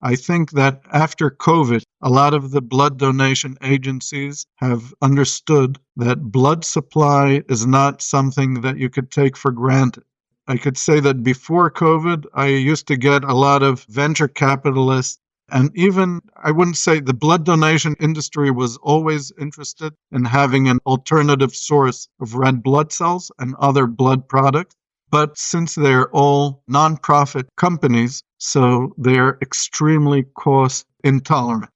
I think that after COVID, a lot of the blood donation agencies have understood that blood supply is not something that you could take for granted. I could say that before COVID, I used to get a lot of venture capitalists, and even, I wouldn't say the blood donation industry was always interested in having an alternative source of red blood cells and other blood products. But since they're all nonprofit companies, so they're extremely cost intolerant.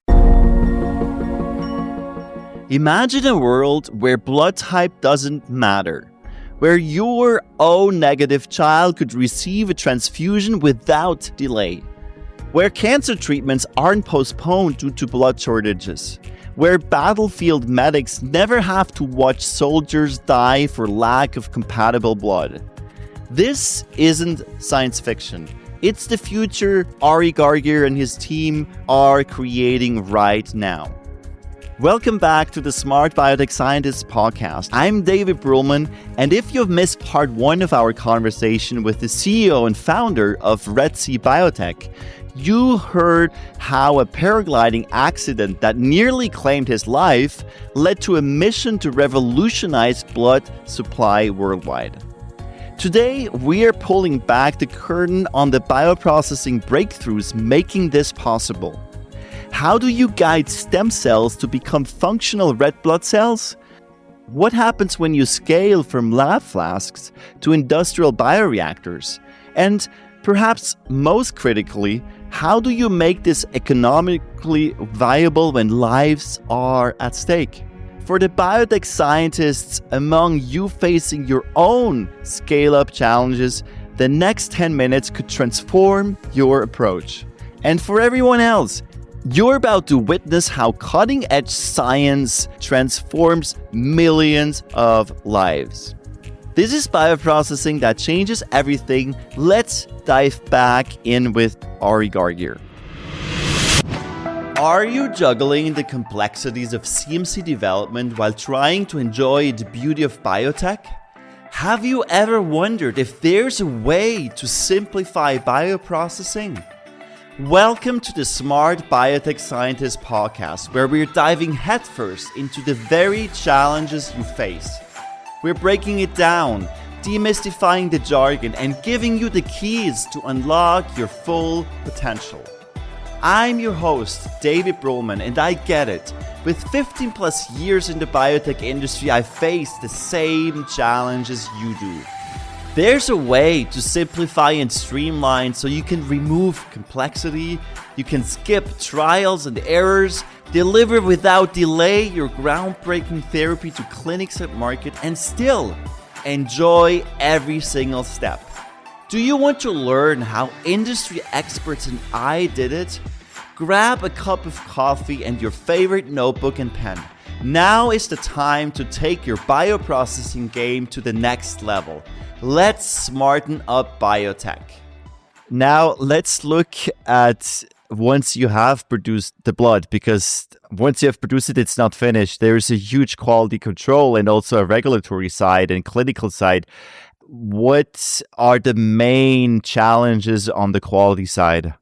Imagine a world where blood type doesn't matter, where your O negative child could receive a transfusion without delay, where cancer treatments aren't postponed due to blood shortages, where battlefield medics never have to watch soldiers die for lack of compatible blood. This isn't science fiction. It's the future Ari Gargir and his team are creating right now. Welcome back to the Smart Biotech Scientists podcast. I'm David Brulman, and if you've missed part 1 of our conversation with the CEO and founder of RedC Biotech, you heard how a paragliding accident that nearly claimed his life led to a mission to revolutionize blood supply worldwide. Today, we are pulling back the curtain on the bioprocessing breakthroughs making this possible. How do you guide stem cells to become functional red blood cells? What happens when you scale from lab flasks to industrial bioreactors? And perhaps most critically, how do you make this economically viable when lives are at stake? For the biotech scientists among you facing your own scale-up challenges, the next 10 minutes could transform your approach. And for everyone else, you're about to witness how cutting-edge science transforms millions of lives. This is bioprocessing that changes everything. Let's dive back in with Ari Gargir. Are you juggling the complexities of CMC development while trying to enjoy the beauty of biotech? Have you ever wondered if there's a way to simplify bioprocessing? Welcome to the Smart Biotech Scientists podcast, where we're diving headfirst into the very challenges you face. We're breaking it down, demystifying the jargon, and giving you the keys to unlock your full potential. I'm your host, David Brulman, and I get it. With 15 plus years in the biotech industry, I face the same challenges you do. There's a way to simplify and streamline so you can remove complexity, you can skip trials and errors, deliver without delay your groundbreaking therapy to clinics at market, and still enjoy every single step. Do you want to learn how industry experts and I did it? Grab a cup of coffee and your favorite notebook and pen. Now is the time to take your bioprocessing game to the next level. Let's smarten up biotech. Now let's look at once you have produced the blood, because once you have produced it, it's not finished. There's a huge quality control and also a regulatory side and clinical side. What are the main challenges on the quality side?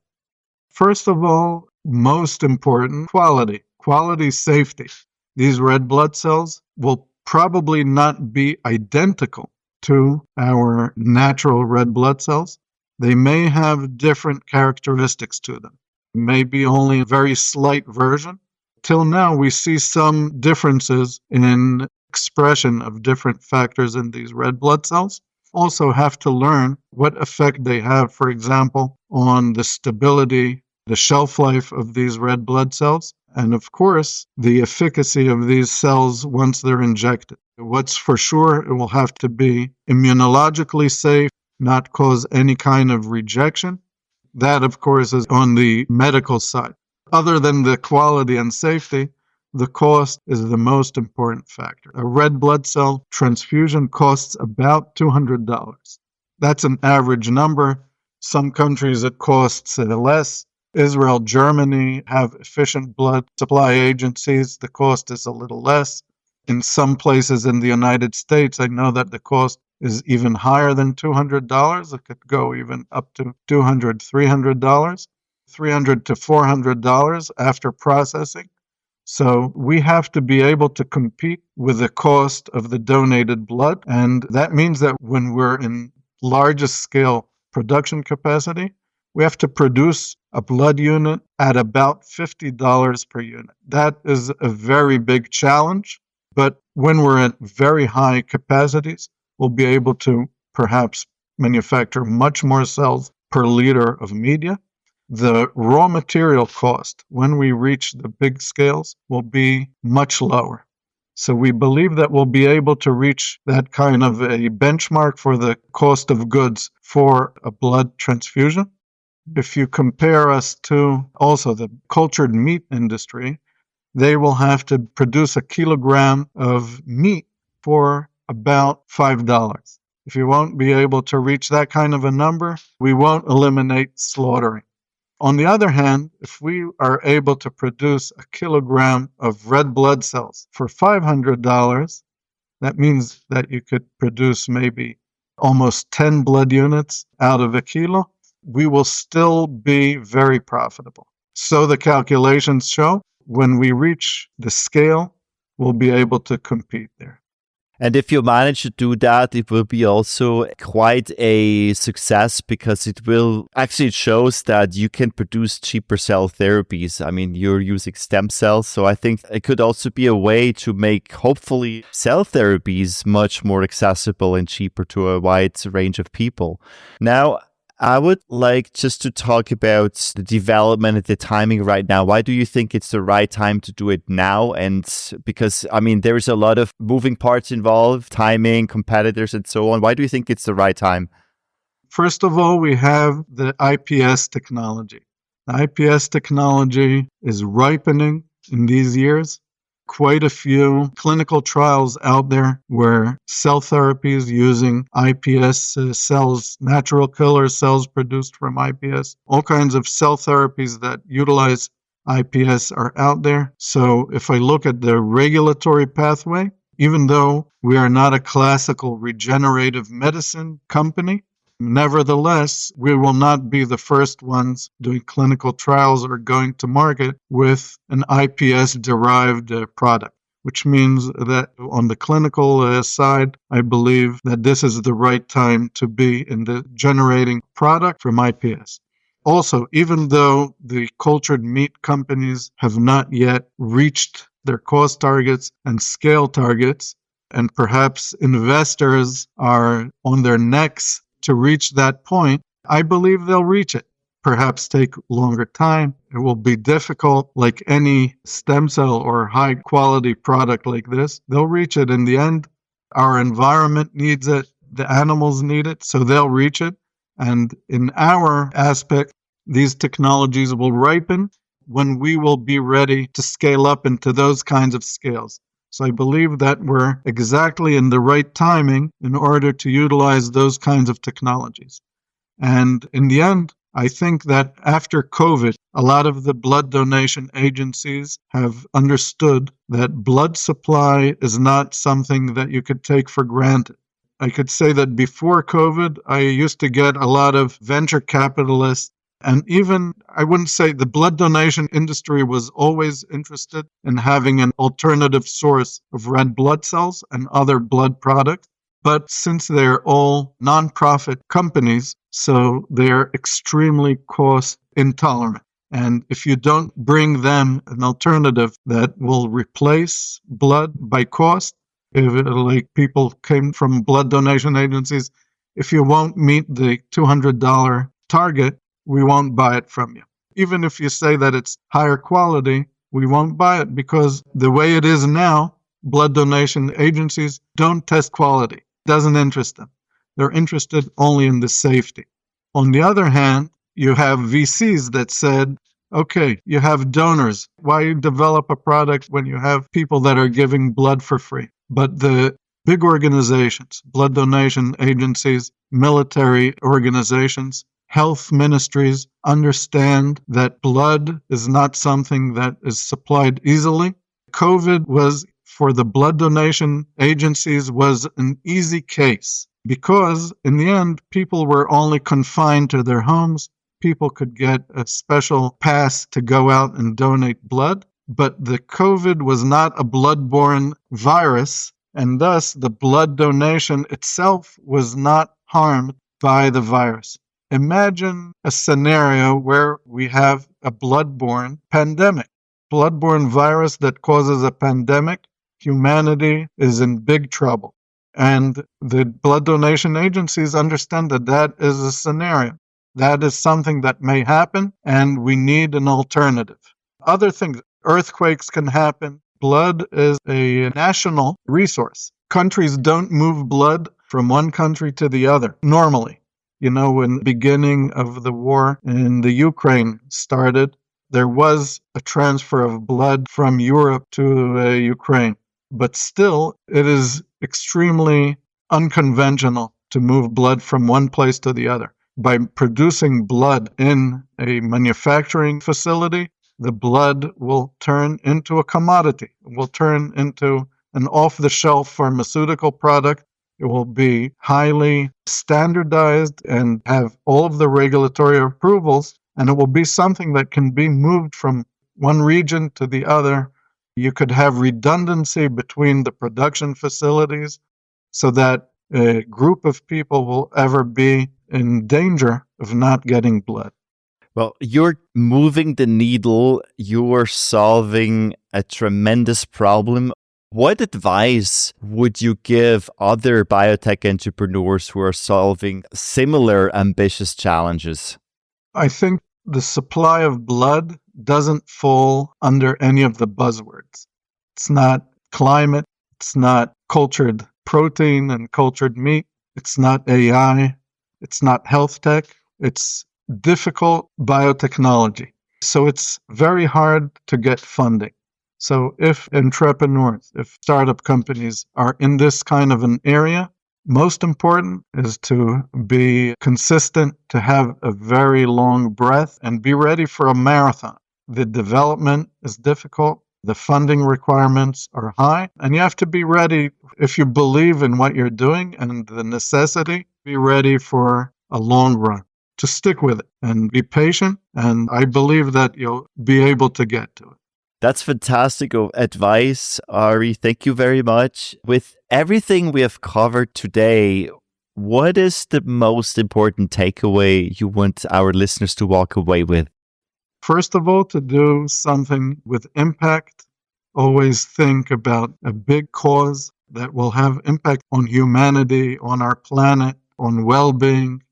First of all, most important, quality. Quality safety. These red blood cells will probably not be identical to our natural red blood cells. They may have different characteristics to them. Maybe only a very slight version. Till now, we see some differences in expression of different factors in these red blood cells. Also have to learn what effect they have, for example, on the stability, the shelf life of these red blood cells, and of course, the efficacy of these cells once they're injected. What's for sure, it will have to be immunologically safe, not cause any kind of rejection. That, of course, is on the medical side. Other than the quality and safety, the cost is the most important factor. A red blood cell transfusion costs about $200. That's an average number. Some countries it costs less. Israel, Germany have efficient blood supply agencies. The cost is a little less. In some places in the United States, I know that the cost is even higher than $200. It could go even up to $200, $300. $300 to $400 after processing. So we have to be able to compete with the cost of the donated blood. And that means that when we're in largest scale production capacity, we have to produce a blood unit at about $50 per unit. That is a very big challenge. But when we're at very high capacities, we'll be able to perhaps manufacture much more cells per liter of media. The raw material cost, when we reach the big scales, will be much lower. So we believe that we'll be able to reach that kind of a benchmark for the cost of goods for a blood transfusion. If you compare us to also the cultured meat industry, they will have to produce a kilogram of meat for about $5. If you won't be able to reach that kind of a number, we won't eliminate slaughtering. On the other hand, if we are able to produce a kilogram of red blood cells for $500, that means that you could produce maybe almost 10 blood units out of a kilo. We will still be very profitable. So the calculations show when we reach the scale, we'll be able to compete there. And if you manage to do that, it will be also quite a success because it shows that you can produce cheaper cell therapies. I mean, you're using stem cells. So I think it could also be a way to make, hopefully, cell therapies much more accessible and cheaper to a wide range of people. Now, I would like just to talk about the development and the timing right now. Why do you think it's the right time to do it now? And because, I mean, there's a lot of moving parts involved, timing, competitors, and so on. Why do you think it's the right time? First of all, we have the IPS technology. The IPS technology is ripening in these years. Quite a few clinical trials out there where cell therapies using IPS cells, natural killer cells produced from IPS, all kinds of cell therapies that utilize IPS are out there. So if I look at the regulatory pathway, even though we are not a classical regenerative medicine company, nevertheless, we will not be the first ones doing clinical trials or going to market with an IPS-derived product, which means that on the clinical side, I believe that this is the right time to be in the generating product from IPS. Also, even though the cultured meat companies have not yet reached their cost targets and scale targets, and perhaps investors are on their necks to reach that point, I believe they'll reach it. Perhaps take longer time. It will be difficult, like any stem cell or high quality product like this. They'll reach it in the end. Our environment needs it. The animals need it, so they'll reach it. And in our aspect, these technologies will ripen when we will be ready to scale up into those kinds of scales. So I believe that we're exactly in the right timing in order to utilize those kinds of technologies. And in the end, I think that after COVID, a lot of the blood donation agencies have understood that blood supply is not something that you could take for granted. I could say that before COVID, I used to get a lot of venture capitalists. And even, I wouldn't say the blood donation industry was always interested in having an alternative source of red blood cells and other blood products. But since they're all nonprofit companies, so they're extremely cost intolerant. And if you don't bring them an alternative that will replace blood by cost, if like people came from blood donation agencies, if you won't meet the $200 target, we won't buy it from you. Even if you say that it's higher quality, we won't buy it because the way it is now, blood donation agencies don't test quality. It doesn't interest them. They're interested only in the safety. On the other hand, you have VCs that said, okay, you have donors. Why develop a product when you have people that are giving blood for free? But the big organizations, blood donation agencies, military organizations, health ministries understand that blood is not something that is supplied easily. COVID was, for the blood donation agencies, was an easy case because in the end, people were only confined to their homes. people could get a special pass to go out and donate blood. But the COVID was not a blood-borne virus, and thus the blood donation itself was not harmed by the virus. Imagine a scenario where we have a blood-borne pandemic. Blood-borne virus that causes a pandemic, humanity is in big trouble. And the blood donation agencies understand that that is a scenario. That is something that may happen, and we need an alternative. Other things, earthquakes can happen. Blood is a national resource. Countries don't move blood from one country to the other normally. You know, when the beginning of the war in the Ukraine started, there was a transfer of blood from Europe to Ukraine. But still, it is extremely unconventional to move blood from one place to the other. By producing blood in a manufacturing facility, the blood will turn into a commodity. It will turn into an off-the-shelf pharmaceutical product. It will be highly standardized and have all of the regulatory approvals, and it will be something that can be moved from one region to the other. You could have redundancy between the production facilities so that a group of people will ever be in danger of not getting blood. Well, you're moving the needle. You're solving a tremendous problem. What advice would you give other biotech entrepreneurs who are solving similar ambitious challenges? I think the supply of blood doesn't fall under any of the buzzwords. It's not climate. It's not cultured protein and cultured meat. It's not AI. It's not health tech. It's difficult biotechnology. So it's very hard to get funding. So if entrepreneurs, if startup companies are in this kind of an area, most important is to be consistent, to have a very long breath, and be ready for a marathon. The development is difficult. The funding requirements are high, and you have to be ready. If you believe in what you're doing and the necessity, be ready for a long run. To stick with it and be patient, and I believe that you'll be able to get to it. That's fantastic advice, Ari. Thank you very much. With everything we have covered today, what is the most important takeaway you want our listeners to walk away with? First of all, to do something with impact, always think about a big cause that will have impact on humanity, on our planet, on well-being.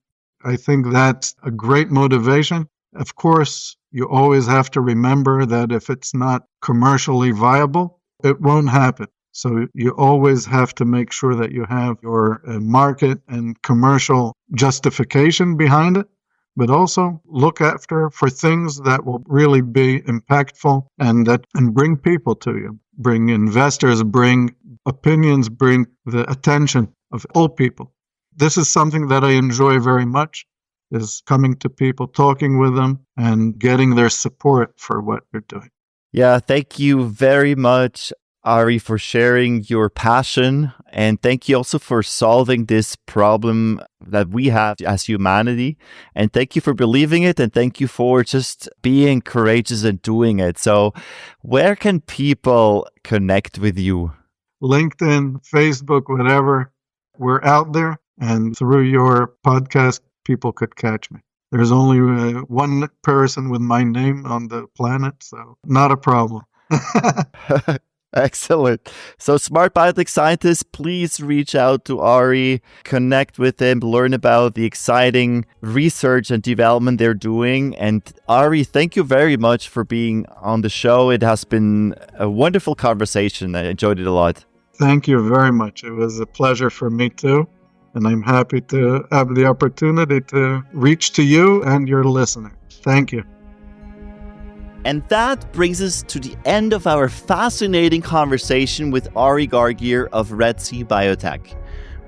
I think that's a great motivation. Of course, you always have to remember that if it's not commercially viable, it won't happen. So you always have to make sure that you have your market and commercial justification behind it, but also look after for things that will really be impactful and bring people to you, bring investors, bring opinions, bring the attention of all people. This is something that I enjoy very much, is coming to people, talking with them, and getting their support for what you're doing. Yeah, thank you very much, Ari, for sharing your passion. And thank you also for solving this problem that we have as humanity. And thank you for believing it. And thank you for just being courageous and doing it. So where can people connect with you? LinkedIn, Facebook, whatever. We're out there. And through your podcast, people could catch me. There's only one person with my name on the planet, so not a problem. Excellent. So smart biotech scientists, please reach out to Ari, connect with him, learn about the exciting research and development they're doing. And Ari, thank you very much for being on the show. It has been a wonderful conversation. I enjoyed it a lot. Thank you very much. It was a pleasure for me too. And I'm happy to have the opportunity to reach to you and your listener. Thank you. And that brings us to the end of our fascinating conversation with Ari Gargir of RedC Biotech.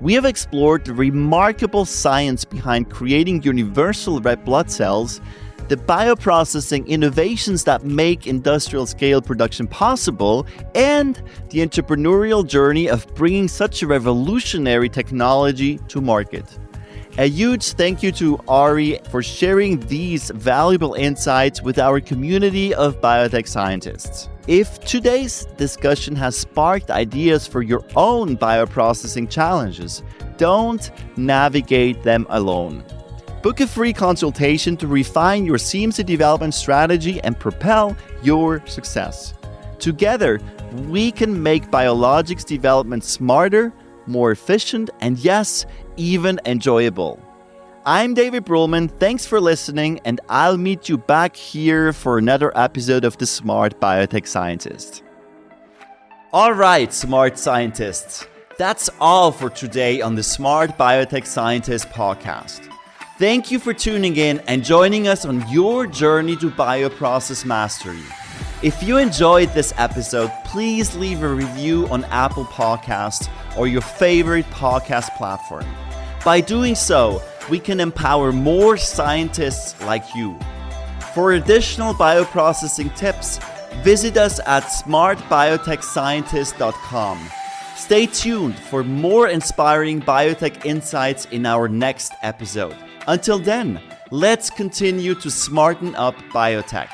We have explored the remarkable science behind creating universal red blood cells, the bioprocessing innovations that make industrial scale production possible, and the entrepreneurial journey of bringing such a revolutionary technology to market. A huge thank you to Ari for sharing these valuable insights with our community of biotech scientists. If today's discussion has sparked ideas for your own bioprocessing challenges, don't navigate them alone. Book a free consultation to refine your CMC development strategy and propel your success. Together, we can make biologics development smarter, more efficient, and yes, even enjoyable. I'm David Brulman, thanks for listening, and I'll meet you back here for another episode of The Smart Biotech Scientist. All right, smart scientists, that's all for today on the Smart Biotech Scientist podcast. Thank you for tuning in and joining us on your journey to bioprocess mastery. If you enjoyed this episode, please leave a review on Apple Podcasts or your favorite podcast platform. By doing so, we can empower more scientists like you. For additional bioprocessing tips, visit us at smartbiotechscientist.com. Stay tuned for more inspiring biotech insights in our next episode. Until then, let's continue to smarten up biotech.